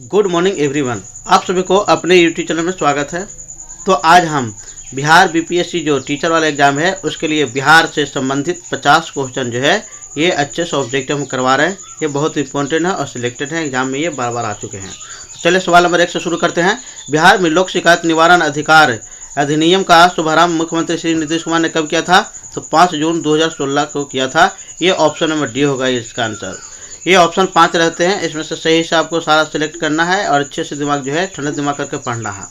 Good morning everyone. आप सभी को अपने यूट्यूब चैनल में स्वागत है। तो आज हम बिहार बीपीएससी जो टीचर वाला एग्ज़ाम है उसके लिए बिहार से संबंधित 50 क्वेश्चन जो है ये अच्छे से ऑब्जेक्टिव हम करवा रहे हैं। ये बहुत इंपॉर्टेंट है और सिलेक्टेड है, एग्जाम में ये बार बार आ चुके हैं। तो चलिए सवाल नंबर 1 से शुरू करते हैं। बिहार में लोक शिकायत निवारण अधिकार अधिनियम का शुभारंभ मुख्यमंत्री श्री नीतीश कुमार ने कब किया था? तो 5 जून 2016 को किया था। ये ऑप्शन नंबर डी होगा इसका आंसर। ये ऑप्शन 5 रहते हैं, इसमें से सही से आपको सारा सिलेक्ट करना है और अच्छे से दिमाग जो है ठंडा दिमाग करके पढ़ना है।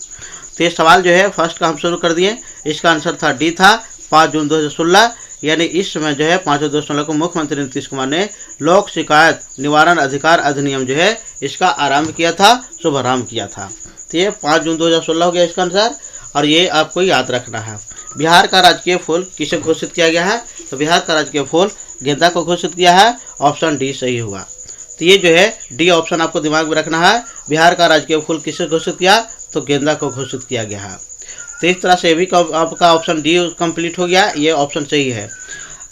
तो ये सवाल जो है फर्स्ट का हम शुरू कर दिए। इसका आंसर था डी था 5 जून 2016, यानी इस समय जो है 5 जून 2016 को मुख्यमंत्री नीतीश कुमार ने लोक शिकायत निवारण अधिकार अधिनियम जो है इसका आरंभ किया था, शुभारंभ किया था। तो ये 5 जून 2016 हो गया इसका आंसर और ये आपको याद रखना है। बिहार का राजकीय फूल किसे घोषित किया गया है? तो बिहार का राजकीय फूल गेंदा को घोषित किया है। ऑप्शन डी सही हुआ। तो ये जो है डी ऑप्शन आपको दिमाग में रखना है। बिहार का राजकीय फूल किसे घोषित किया? तो गेंदा को घोषित किया गया है। तो इस तरह से भी आपका ऑप्शन डी कंप्लीट हो गया। ये ऑप्शन सही है।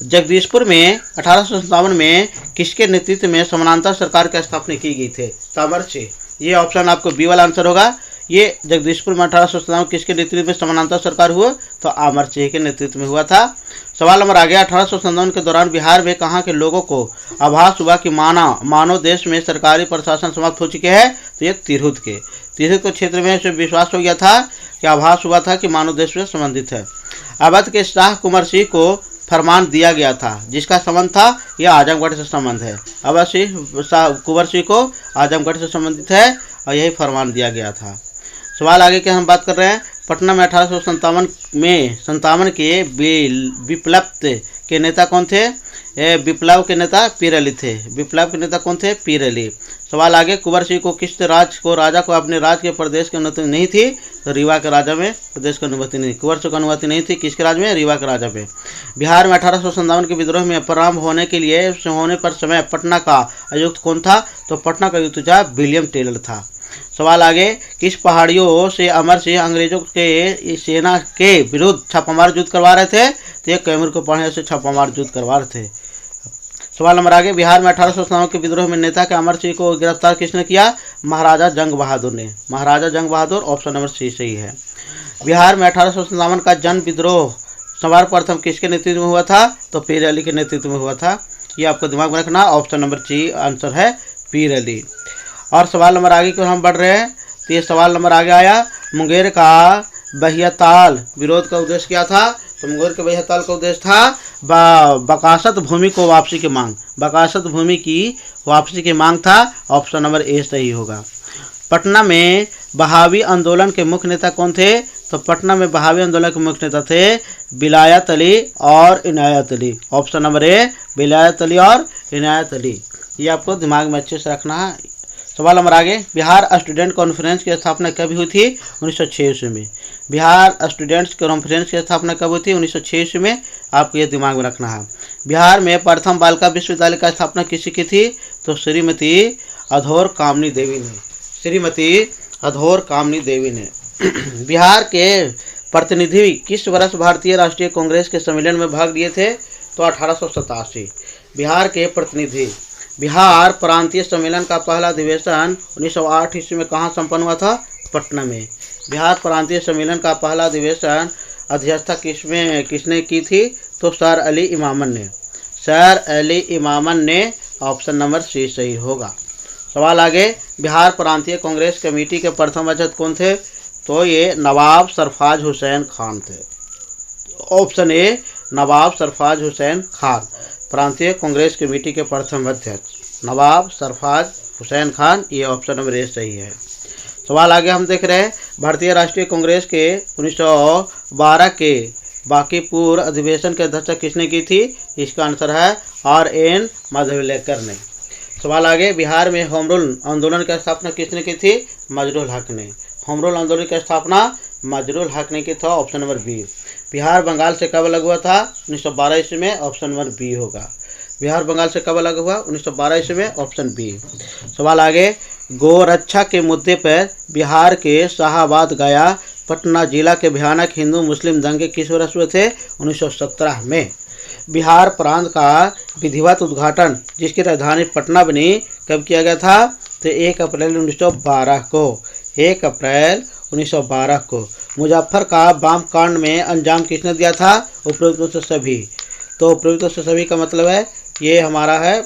जगदीशपुर में 1857 में किसके नेतृत्व में समानांतर सरकार की स्थापना की गई थी? तो अमर सिंह। ये ऑप्शन आपको बी वाला आंसर होगा। ये जगदीशपुर में 1857 किसके नेतृत्व में समानांतर सरकार हुआ? तो अमर सिंह के नेतृत्व में हुआ था। सवाल नंबर आ गया। 1857 के दौरान बिहार में कहाँ के लोगों को आभास हुआ कि मानव देश में सरकारी प्रशासन समाप्त हो चुके हैं? तो ये तिरहुत के क्षेत्र में से विश्वास हो गया था कि आभास हुआ था कि मानव देश में संबंधित है। अवध के शाह कुंवर सिंह को फरमान दिया गया था, जिसका संबंध था यह आजमगढ़ से संबंध है। अवध शाह कुंवर सिंह को आजमगढ़ से संबंधित है और यही फरमान दिया गया था। सवाल आगे के हम बात कर रहे हैं। पटना में 1857 के विप्लव के नेता कौन थे? विप्लव के नेता पीर अली थे। विप्लव के नेता कौन थे? पीर अली। सवाल आगे। कुंवर सिंह को किस राजा को अपने राज के प्रदेश की अनुमति नहीं थी? तो रीवा के राजा में प्रदेश की अनुमति नहीं। कुंवर सिंह को अनुमति नहीं थी किसके राज में? रीवा के राजा में। बिहार में 1857 के विद्रोह में प्रारंभ होने पर समय पटना का आयुक्त कौन था? तो पटना का आयुक्त था विलियम टेलर था। सवाल आगे। किस पहाड़ियों से अमर सिंह अंग्रेजों के सेना के विरुद्ध छापामार युद्ध करवा रहे थे? तो ये कैमूर को पहाड़ियों से छापामार युद्ध करवा रहे थे। सवाल नंबर आगे। बिहार में 1857 के विद्रोह में नेता के अमर सिंह को गिरफ्तार किसने किया? महाराजा जंग बहादुर ने। महाराजा जंग बहादुर। ऑप्शन नंबर सी सही है। बिहार में 1857 का जन विद्रोह सर्वप्रथम किसके नेतृत्व में हुआ था? तो पीर अली के नेतृत्व में हुआ था। ये आपको दिमाग में रखना। ऑप्शन नंबर सी आंसर है पीर अली। और सवाल नंबर आगे की ओर हम बढ़ रहे हैं। तो ये सवाल नंबर आगे आया। मुंगेर का बहियाताल विरोध का उद्देश्य क्या था? तो मुंगेर के बहियाताल का उद्देश्य था बकासत भूमि को वापसी की मांग। बकासत भूमि की वापसी की मांग था। ऑप्शन नंबर ए सही होगा। पटना में बहावी आंदोलन के मुख्य नेता कौन थे? तो पटना में बहावी आंदोलन के मुख्य नेता थे विलायत अली और इनायत अली। ऑप्शन नंबर ए विलायत अली और इनायत अली। ये आपको दिमाग में अच्छे से रखना है। सवाल नंबर आगे। बिहार स्टूडेंट कॉन्फ्रेंस की स्थापना कब हुई थी? 1906 ईस्वी में। बिहार स्टूडेंट्स कॉन्फ्रेंस की स्थापना कब हुई थी? 1906 ईस्वी में। आपको ये दिमाग में रखना है। बिहार में प्रथम बालिका विश्वविद्यालय का स्थापना किसी की थी? तो श्रीमती अधोर कामनी देवी ने। श्रीमती अधोर कामनी देवी ने। बिहार के प्रतिनिधि किस वर्ष भारतीय राष्ट्रीय कांग्रेस के सम्मेलन में भाग लिए थे? तो 1887। बिहार के प्रतिनिधि। बिहार प्रांतीय सम्मेलन का पहला अधिवेशन 1908 ईस्वी में कहाँ संपन्न हुआ था? पटना में। बिहार प्रांतीय सम्मेलन का पहला अधिवेशन अध्यक्षता किसने की थी? तो सर अली इमामन ने। सर अली इमामन ने। ऑप्शन नंबर सी सही होगा। सवाल आगे। बिहार प्रांतीय कांग्रेस कमेटी के प्रथम अध्यक्ष कौन थे? तो ये नवाब सरफराज हुसैन खान थे। ऑप्शन ए नवाब सरफराज हुसैन खान प्रांतीय कांग्रेस कमेटी के प्रथम अध्यक्ष नवाब सरफराज हुसैन खान। ये ऑप्शन नंबर ए सही है। सवाल आगे हम देख रहे हैं। भारतीय राष्ट्रीय कांग्रेस के 1912 के बांकीपुर अधिवेशन की अध्यक्षता किसने की थी? इसका आंसर है R.N. माधवलेकर ने। सवाल आगे। बिहार में होम रूल आंदोलन की स्थापना किसने की थी? मजरूल हक ने। होम रूल आंदोलन की स्थापना मजरूल हक ने की था। Option number B. Bihar Bengal से कब अलग हुआ था? 1912 ईस्वी में। ऑप्शन नंबर बी होगा। बिहार बंगाल से कब अलग हुआ? 1912 ईस्वी में। Option B. सवाल आगे। गोरक्षा के मुद्दे पर बिहार के शाहाबाद गया पटना जिला के भयानक हिंदू मुस्लिम दंगे किस वर्ष हुए थे? 1917 में। बिहार प्रांत का विधिवत उद्घाटन जिसकी राजधानी पटना बनी कब किया गया था? तो 1 अप्रैल 1912 को, 1 अप्रैल 1912 को। मुजफ्फर का बम कांड में अंजाम किसने दिया था? उपरोक्त में से सभी। तो उपरोक्त में से सभी का मतलब है ये हमारा है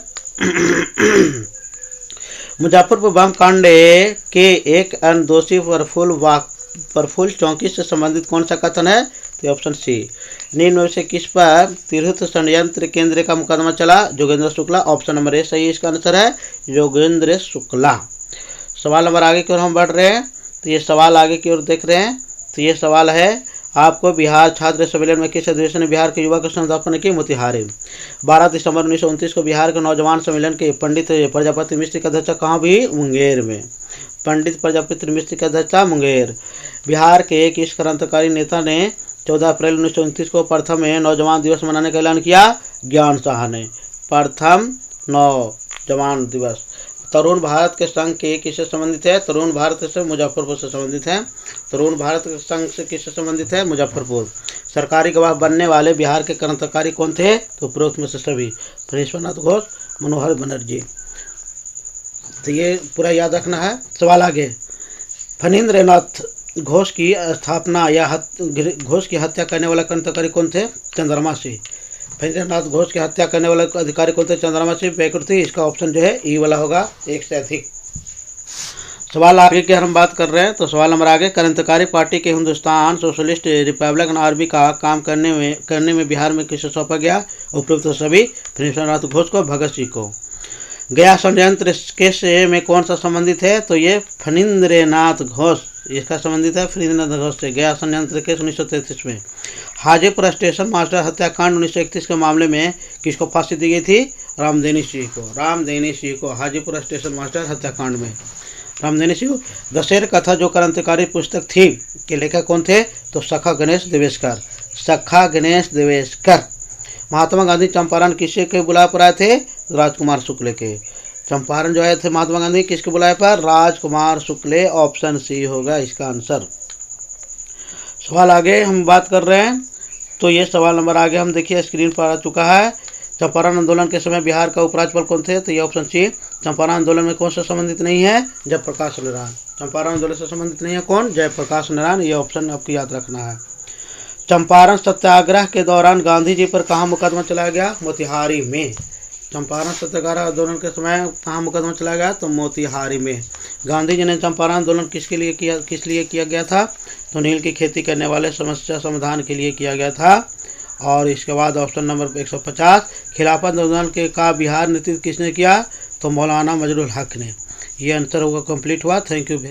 मुजफ्फरपुर बम कांड के एक अन्य दोषी प्रफुल्ल चौकी से संबंधित कौन सा कथन है? तो ऑप्शन सी। निम्न में से किस पर तिरहुत षड्यंत्र केंद्र का मुकदमा चला? Yogendra Shukla. Option number A सही इसका आंसर है योगेंद्र शुक्ला। सवाल नंबर आगे की ओर हम बढ़ रहे हैं। तो ये सवाल आगे की ओर देख रहे हैं। तो ये सवाल है आपको बिहार छात्र सम्मेलन में किस अधिवेशन ने बिहार के युवा को संस्थापना की? मोतिहारी। 12 दिसंबर 1929 को बिहार के नौजवान सम्मेलन के पंडित प्रजापति मिश्र की अध्यक्षता कहाँ हुई? मुंगेर में। पंडित प्रजापति मिश्र की अध्यक्षता मुंगेर। बिहार के किस क्रांतिकारी नेता ने 14 अप्रैल 1929 को प्रथम नौजवान दिवस मनाने का ऐलान किया? ज्ञान साहा ने। प्रथम नौजवान दिवस। तरुण भारत के संघ के किससे संबंधित है? तरुण भारत से मुजफ्फरपुर से संबंधित है। तरुण भारत के संघ से किससे संबंधित है? मुजफ्फरपुर। सरकारी गवाह बनने वाले बिहार के क्रांतिकारी कौन थे? तो उपरोक्त में से सभी। फणीश्वरनाथ घोष, मनोहर बनर्जी। तो ये पूरा याद रखना है। सवाल आगे। फणींद्रनाथ घोष की स्थापना या घोष की हत्या करने वाला क्रांतिकारी कौन थे? चंद्रमा सिंह। फणींद्रनाथ घोष की हत्या करने वाले अधिकारी कौन थे? चंद्रमा सिंह प्रकृति। इसका ऑप्शन जो है ई वाला होगा, एक से अधिक। सवाल आगे की हम बात कर रहे हैं। तो सवाल नंबर आगे। क्रांतिकारी पार्टी के हिंदुस्तान सोशलिस्ट रिपब्लिकन आर्मी का काम करने में बिहार में किसे सौंपा गया? उपरोक्त सभी। फणींद्रनाथ घोष को, भगत सिंह को। गया षड्यंत्र केस में कौन सा संबंधित है? तो ये फणींद्रनाथ घोष इसका संबंधित है फणींद्रनाथ घोष से। गया षड्यंत्र केस 1933 में। हाजीपुर स्टेशन मास्टर हत्याकांड 1931 के मामले में किसको फांसी दी गई थी? रामदेनी सिंह को। रामदेनी सिंह को हाजीपुर स्टेशन मास्टर हत्याकांड में रामदेनी सिंह। दशहरा कथा जो क्रांतिकारी पुस्तक थी के लेखक कौन थे? तो सखा गणेश देवेशकर। सखा गणेश देवेशकर। महात्मा गांधी चंपारण किसके के बुलाए पर आए थे? राजकुमार शुक्ल के। चंपारण जो आए थे महात्मा गांधी किसके बुलाए पर? राजकुमार शुक्ल। ऑप्शन सी होगा इसका आंसर। सवाल आगे हम बात कर रहे हैं। तो ये सवाल नंबर आगे हम देखिए स्क्रीन पर आ चुका है। चंपारण आंदोलन के समय बिहार का उपराज्यपाल कौन थे? तो ये ऑप्शन सी। चंपारण आंदोलन में कौन से संबंधित नहीं है? जयप्रकाश नारायण। चंपारण आंदोलन से संबंधित नहीं है कौन? जयप्रकाश नारायण। ये ऑप्शन आपको याद रखना है। चंपारण सत्याग्रह के दौरान गांधी जी पर कहाँ मुकदमा चलाया गया? मोतिहारी में। चंपारण सत्याग्रह आंदोलन के समय कहाँ मुकदमा चलाया गया? तो मोतिहारी में। गांधी जी ने चंपारण आंदोलन किस लिए किया गया था? तो नील की खेती करने वाले समस्या समाधान के लिए किया गया था। और इसके बाद ऑप्शन नंबर 150 खिलाफत आंदोलन का बिहार नेतृत्व किसने किया? तो मौलाना मजरुल हक ने। ये आंसर होगा कंप्लीट हुआ। Thank you.